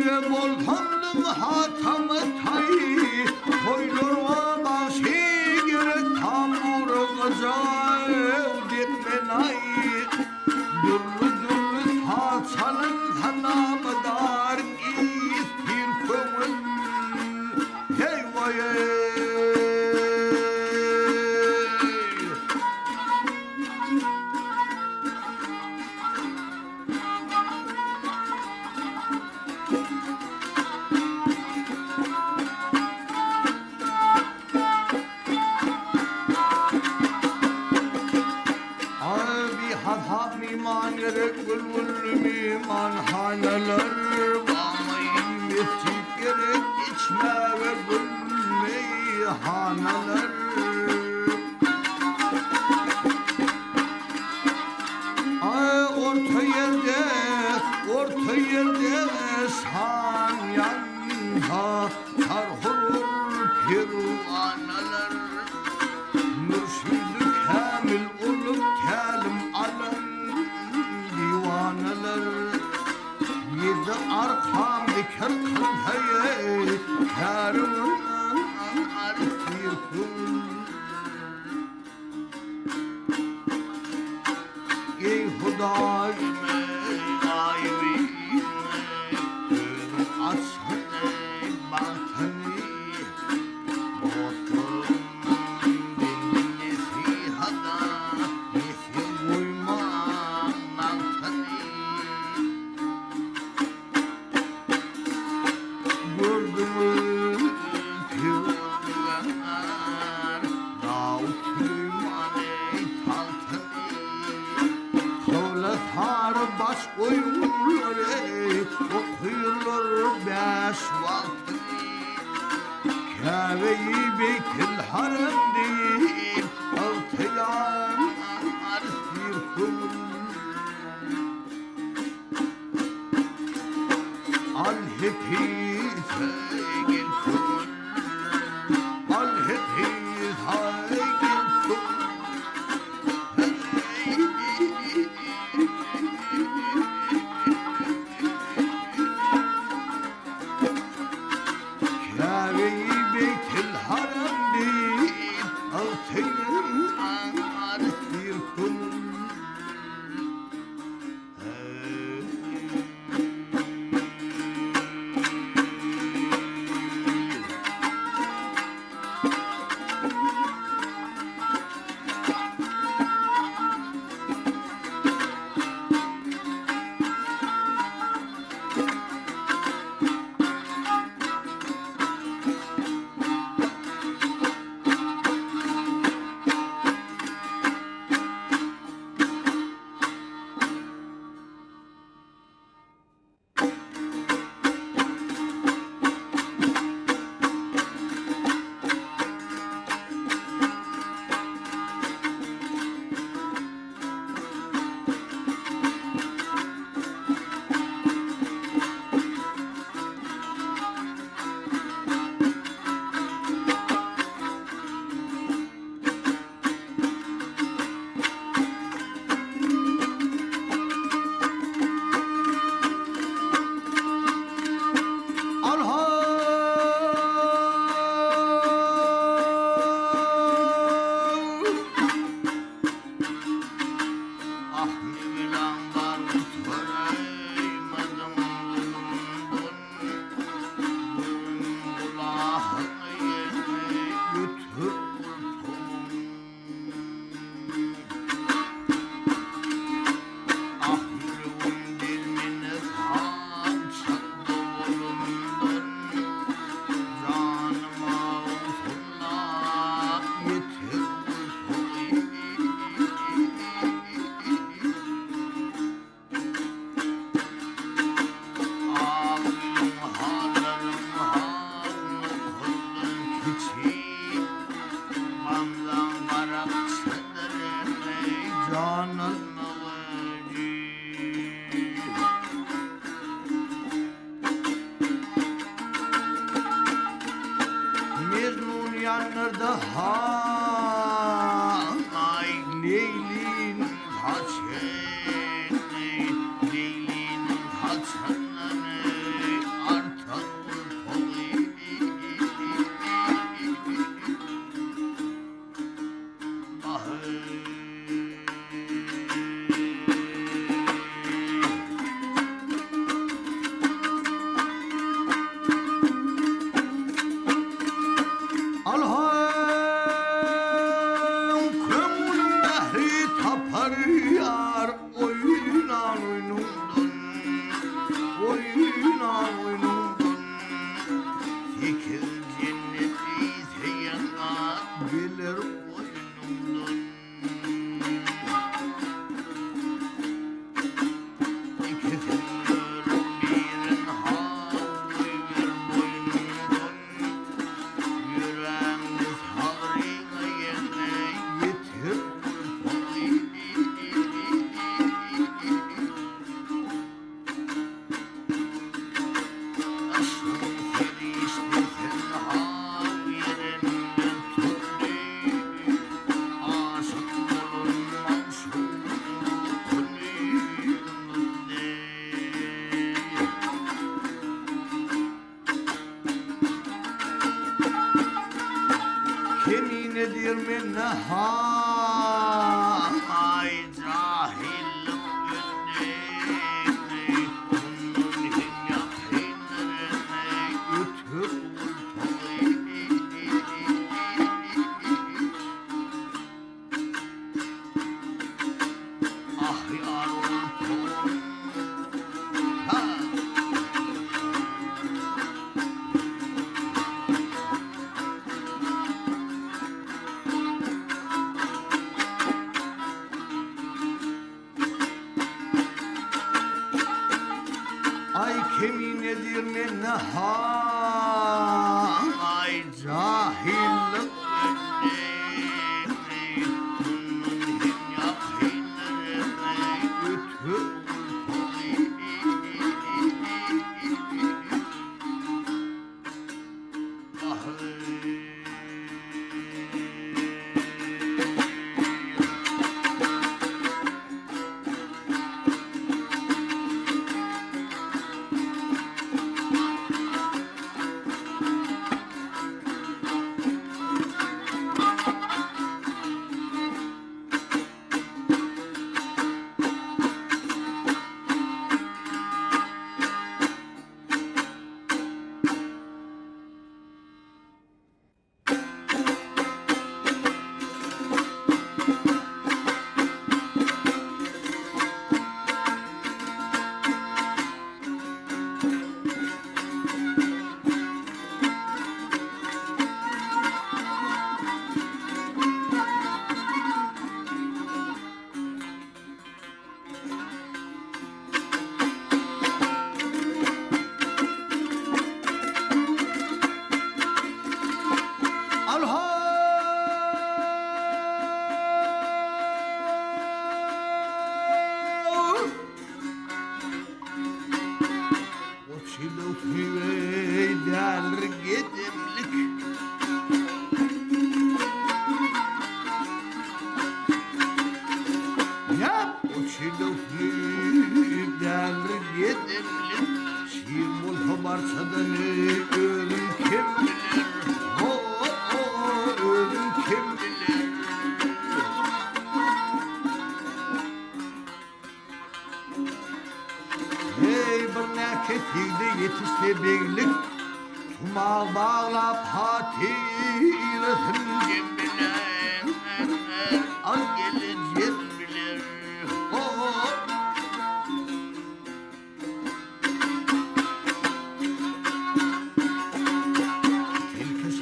volkandım hatamı tay koydurma başı gerek tamur kızı dikmenay dürlü dürlü saçanın kanamı dar bir kömür hey vay haneler bağlayın mescit gerek içme ve gülmeyi haneler orta yerde san yanha sarhurur piruaneler mürşid-i kamil olup kelim alan divaneler yedi arkam dikir kılheye kârımın arifir kul ey Hudayim ey gaybi gözüm açsana batını motorum benim nesihada nesi koymam nantani gördümüz piyolar Davut Süleyman'ı taltani kavlatar baş koyurlar okuyurlar beş vakti Kabe'yi Beytil Harem değil altıyan arsir kul al hepinize gel kul al hepinize gel kul Kabe'yi Beytil Harem değil altıyan arsir kul yanırdı ay Leylin haçeni Leylin haçeni oyna oyunundan sekiz cenneti seyana gelir oyunundan İkisinin birin havluyor boynundan yüreğimiz havrine yerine yetir Kemin edir minneha ay cahillik güneyni Bunun hem yakınlarını ötür Ah yarım ha Ay kemin edir minneha ay cahillik güneyni Bunun hem yakınlarını ötür Ölüm kim bilir, ölüm kim bilir. Hey bir neketilde yetişse birlik, tumağı bağlap hatiresin kim bilir, az geleceğim bilir.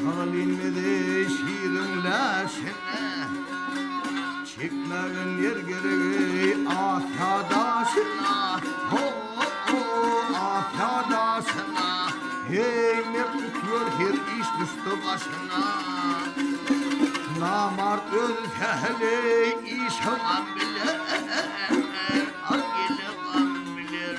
Halinmedi şirinleşine Çekmeğin yer gereği afyadasına Afyadasına Hey mer tutuyor her iş düştü başına Namart özheli iş hamam bilir Akili gam bilir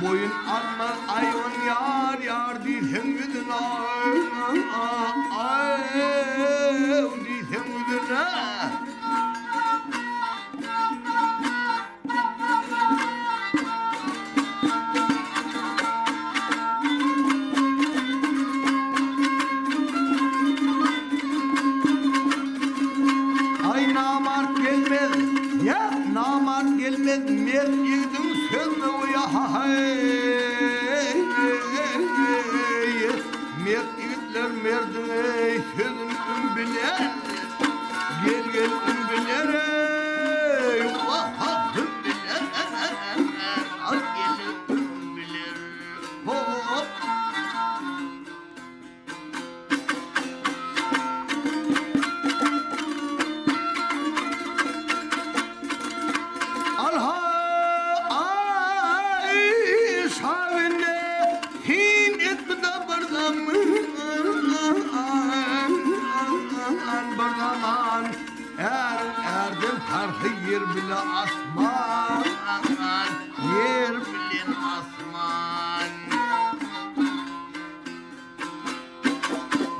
Boyun almaz ayvan yar yar diysen yüzüne diysen yüzüne ümbiler Gel gel ümbiler Vah ümbiler Al gel ümbiler Hop Yer bile asman Yer bile asman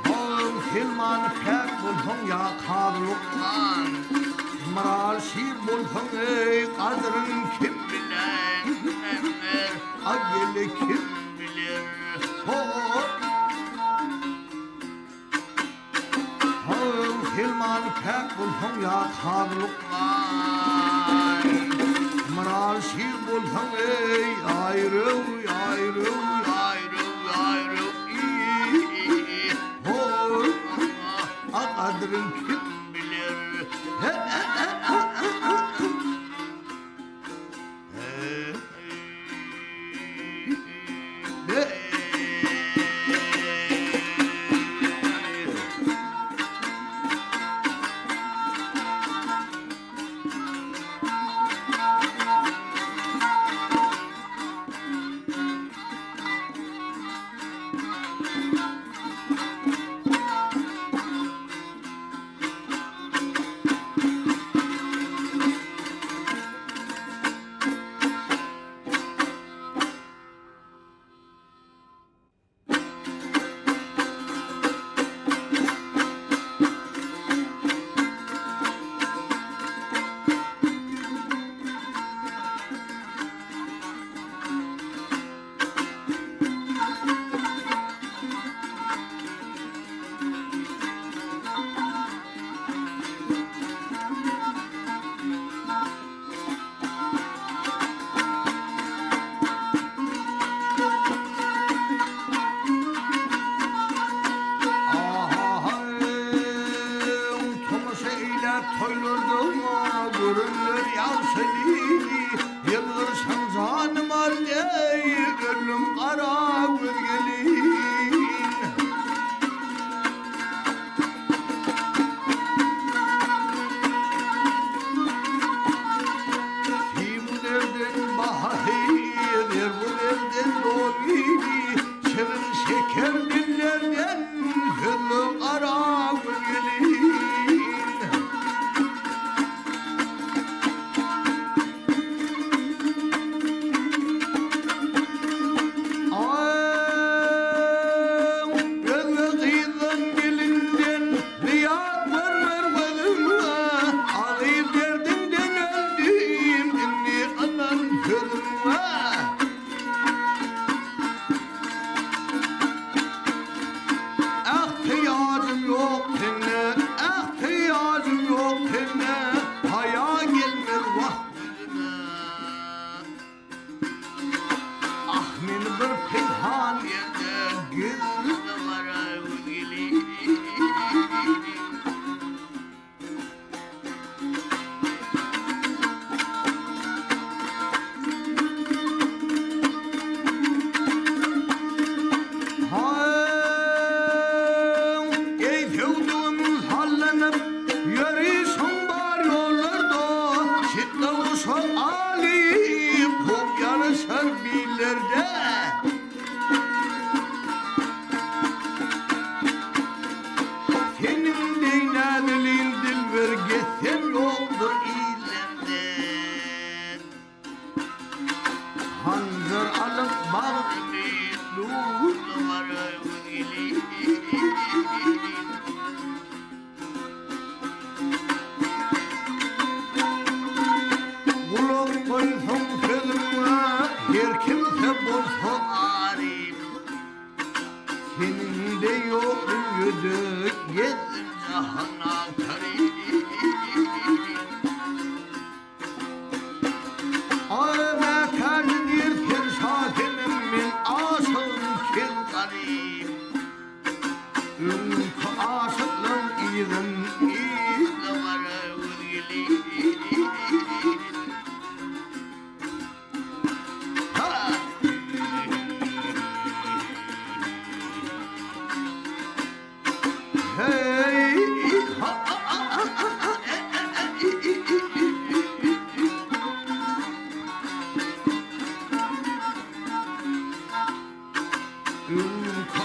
Oğlum Hilman pek bulsun ya kadrukman Maral şiir bulsun ey kadrin kim bilen Ageli kim bilir Oğlum Hilman pek bulsun ya kadrukman Maral şiir bulsun ey ayrı ayrı ayrı ayrı Kadrin kim bilir Görünür yavşeli Yılgırsam canım aley Gönlüm kara gölgelin Kim derdin bahir Bu derdin dolini Şirin şeker dillerden Gönlüm kara gölgelin Aşıklığım iyiden iyide var özgelin. Ha! Hey! Ha!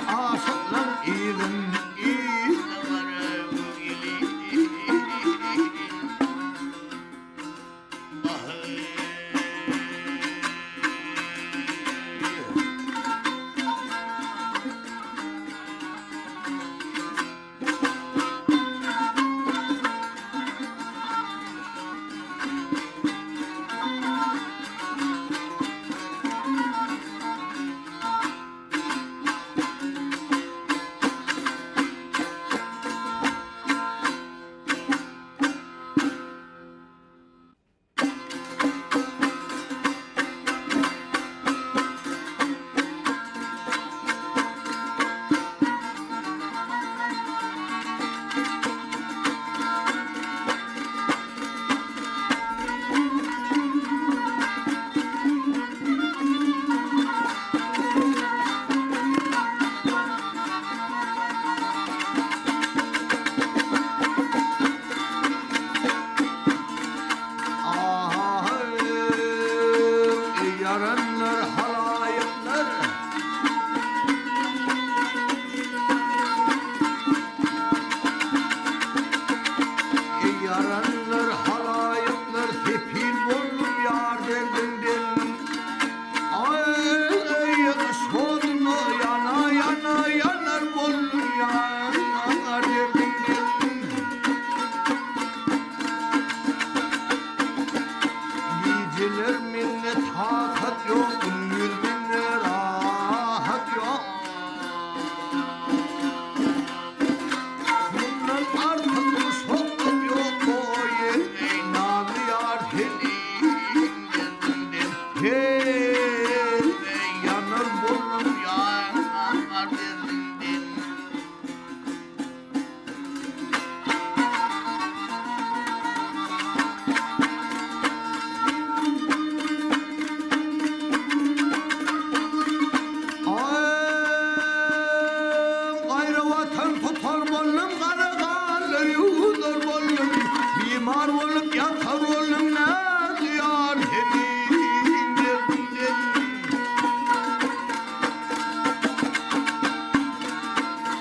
Aşıklar iyiden iyide var özgelin. Yaranlar halayıklar yaranlar halayıklar tepil bollum yar derdinden ay sonuna yana yana yanar bollum yar derdinden geceler millet hakat yok gülmenler rahat yok bundan artık sohbet yok o yer ey nazlı yar elinden hey yanar burnum yanar derinden gayrı vatan tutar bollum kara kalır yudur bollum bimar olup yatar oğlum ne diyar senin derdinden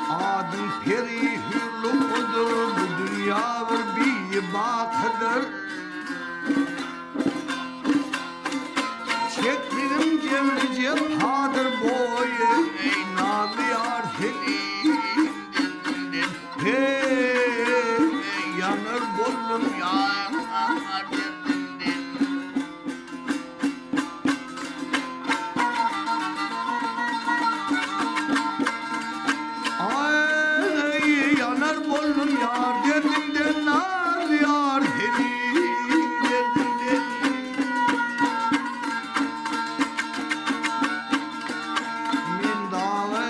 adın peri hürlüktür bu dünya bir batıdır çektiğim cevrice padır boyu ey nazlı yar elinden hey yanar bollum yanar derdinden ay yanar bollum yar derdinden nazlı yar elinden derdinden min dağı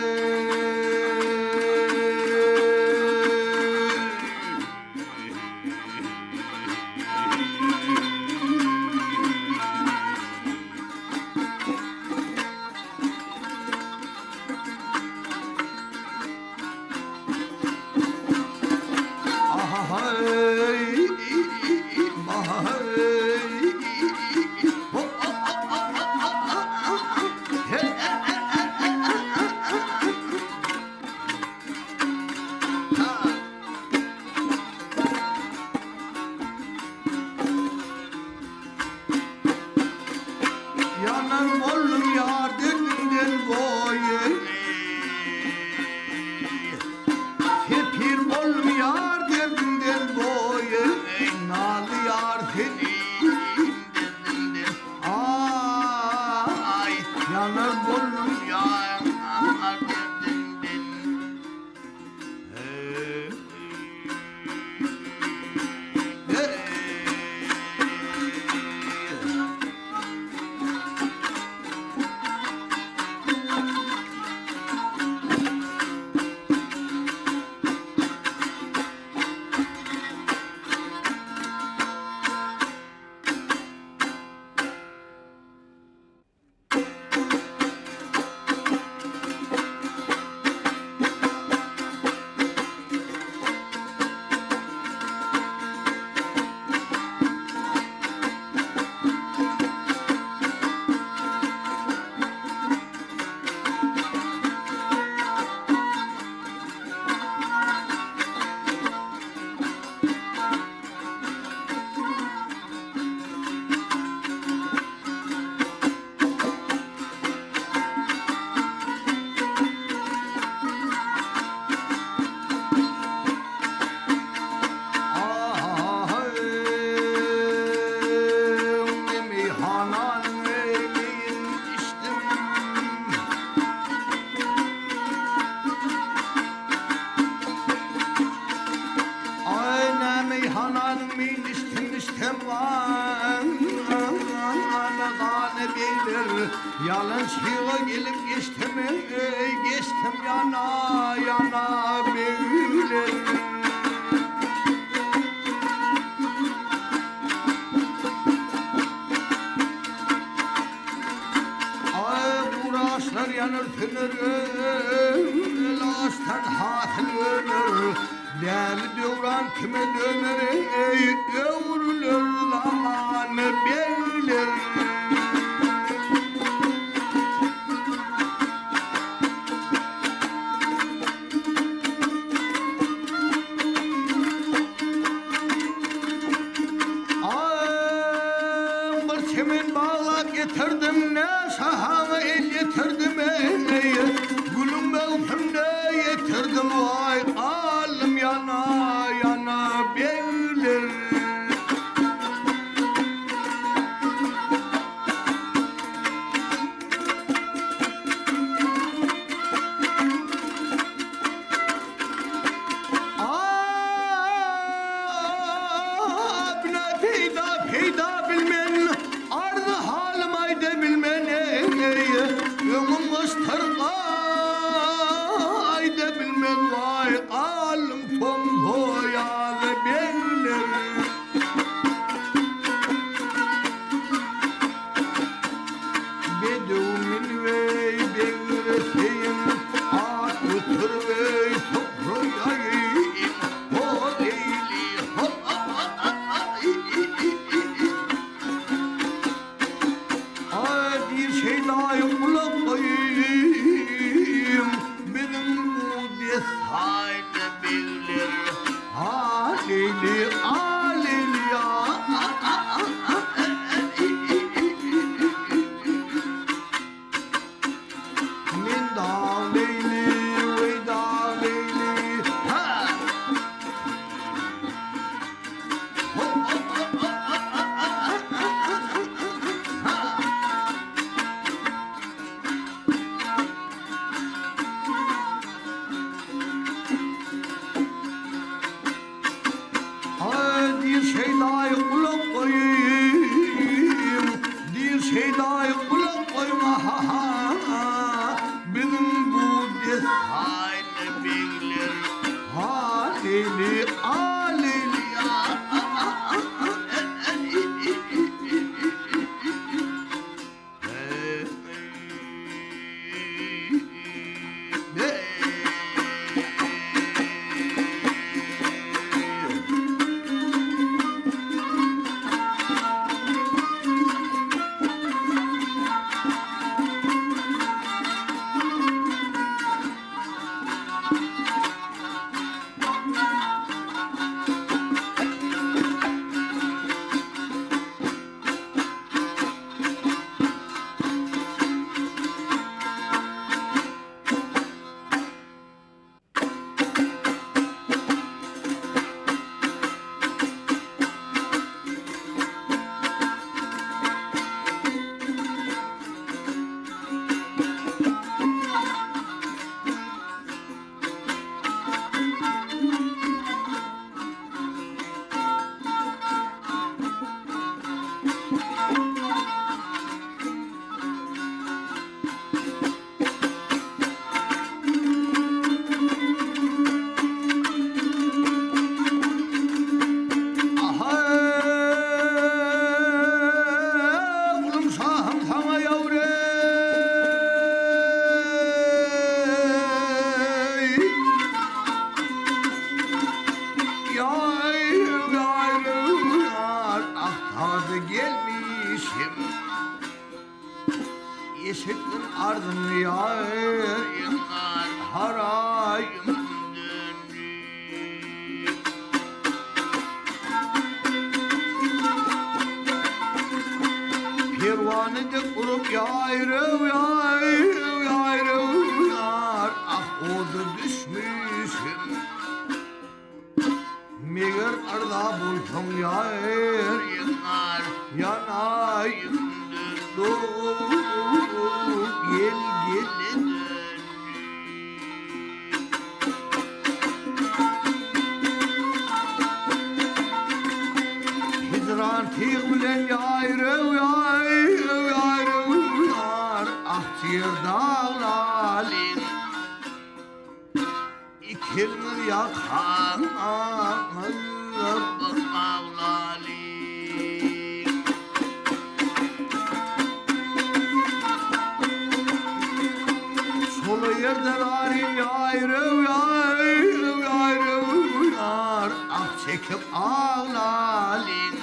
Yalan şiva gelip geçtim geçtim yana yana beyler. Uğraşlar yanır tünür lastan hatılır değerli devran kime döner övrülür zamanı beyler. Bir çemin bağlap getirdim ne sahamı el getirdim ey gülüm mevhimde getirdim vay alım yana yana beyler. Abne peyda bilmen ardı halim ayda bilmen ömüm ıstırga ayda bilmen vay alım tom hoyalı beyler. Bedumin vey beyreseyim at otur vey toprayayım o eyli hop bir şey layık bulamayayım benim bu desaydı bilir halili alili ya. Min da leyli ve da leyli ha hop hop ha. Bir şey layık bulup koyayım bir şey layık bulup koyma ha ha benim bu desayını bilir halili alili ya. Yeşilin ardını yayar harayım dönür. Pervanı da kurup yayrı yar ah odu düşmüşüm. Meğer arda bulsam yar yanayım gel gelin hidran tiğ bilen yayrı yar Kelmir yakan ağlali. Solu yerden ayrı yar ah çekip ağlalin.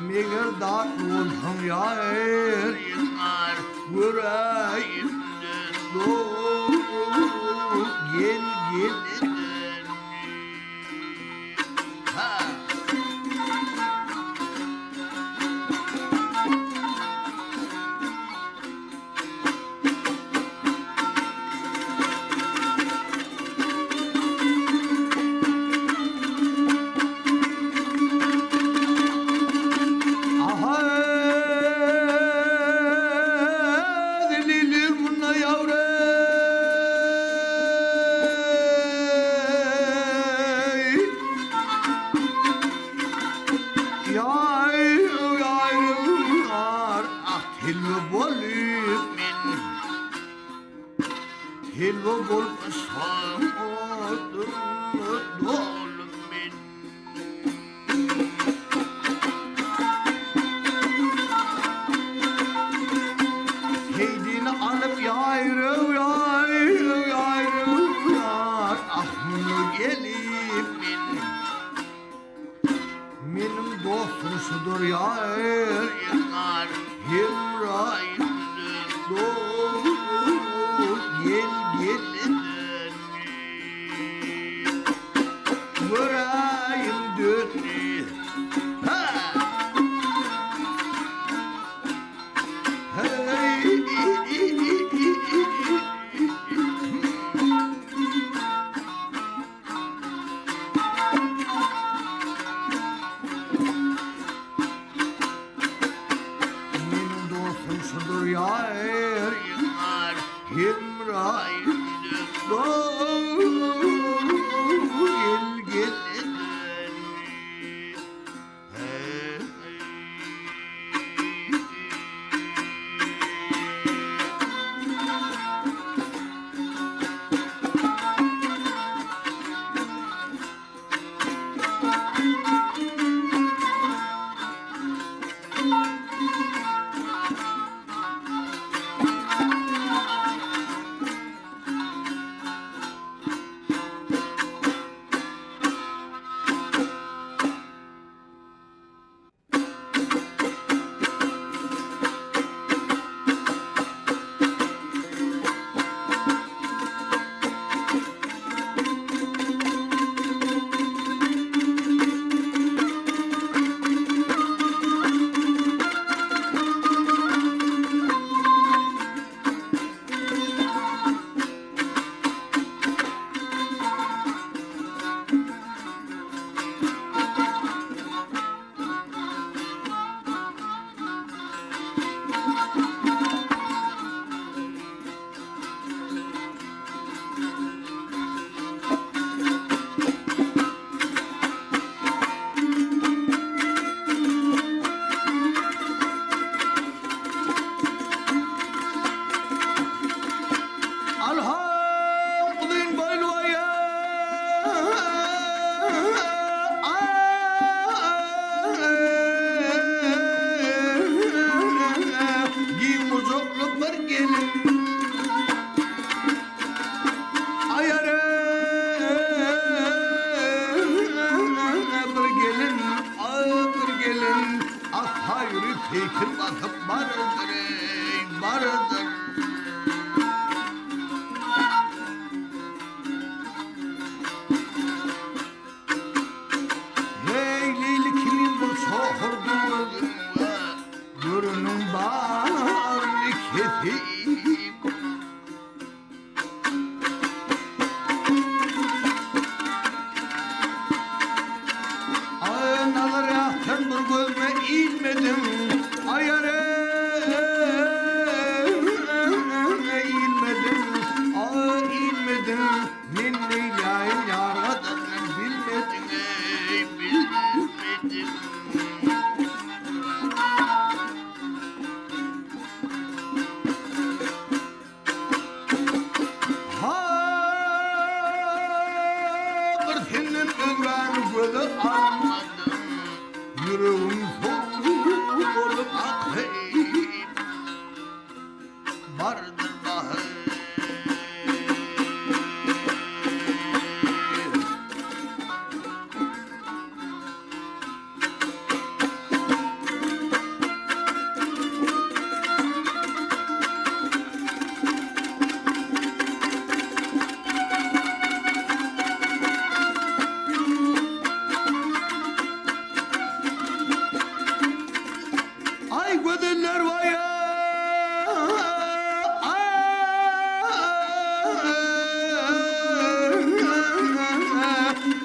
Meğer da oldum yar yüreğimden doğup gel ha. Hilva bolmasam oldum dolum min. Heydini alıp yayrı yar ah bunu gelip min. Benim dostum şudur yar Himrayimdir doğru gel senin ömrün gözü almadım. Yüreğim soğuk olup akayım. Vardır bahar. Ay gödüller vaya.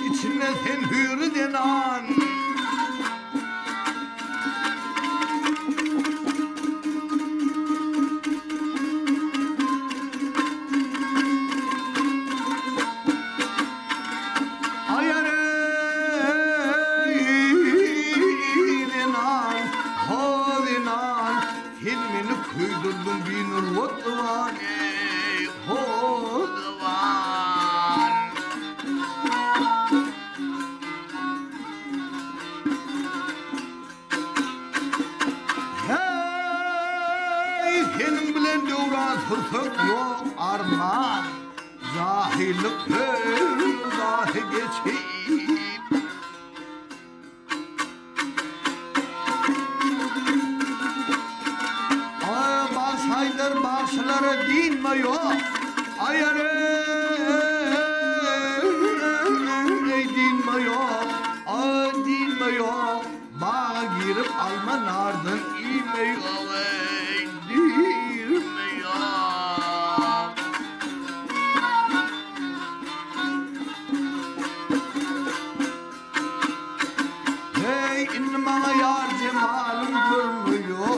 İçine sen hürü denan. Ayareydinan, hodinan, hilmini kuydurdum binur vodvan, hodvan. Hey, senin bilen devran sırtık yok arman. Zahirlik zahi geçip. Ay başaydır başları dinme yok. Ayar ey dinme yok. Ay dinme yok. Bağa girip alma nardın ime yok. Ey dinme yok. Hey inma yar cemalım görmüyor.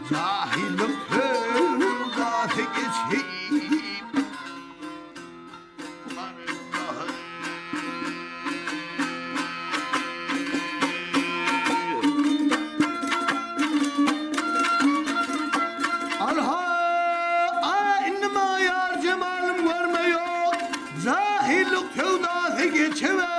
Cahilim hırgâfe geçeyim. Alha inma yar cemalım görmüyor. Cahilim hırgâfe geçemez.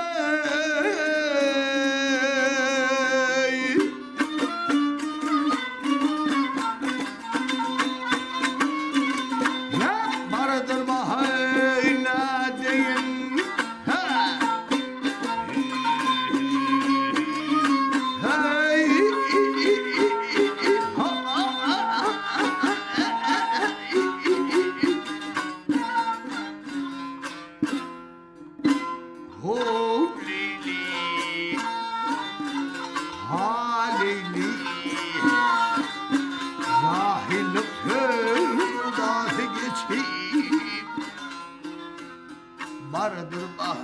Vardır bahayna deyin. Hey, ho lili, ha lili, zahirlik hırgâfe geçip. Vardır bahar.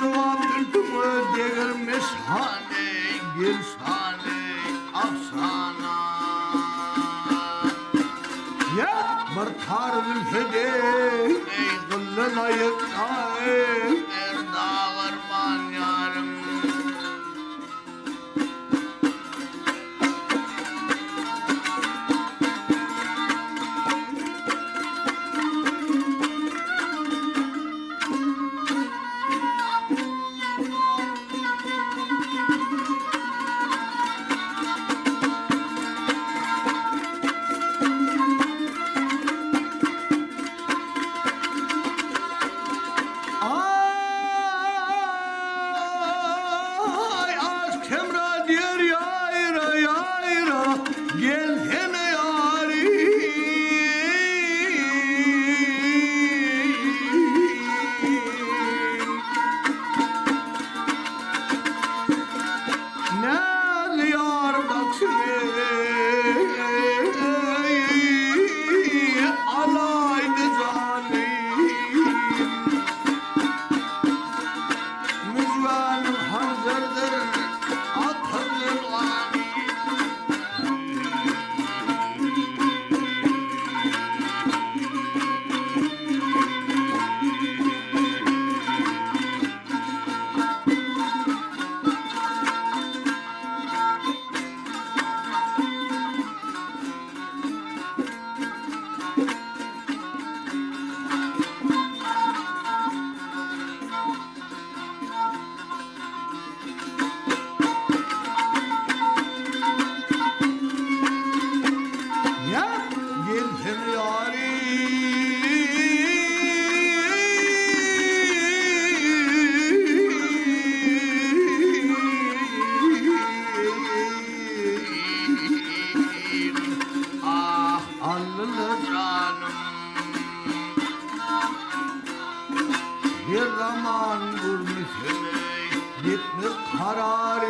Zıvatırtımı devirmiş hane bir sane afsana. Ya bir tarz fede ey gılın ayıkayım erdağırman yarım. Ay aşk hemra diyor yayra yayra gelsene yâri. Nâl yâr baksın alaydı zalim. Müzvanım hazırdır atılır vani. Ya gelsin yâri. Ah allı canım bir zaman vurmuşsun gitmiş karar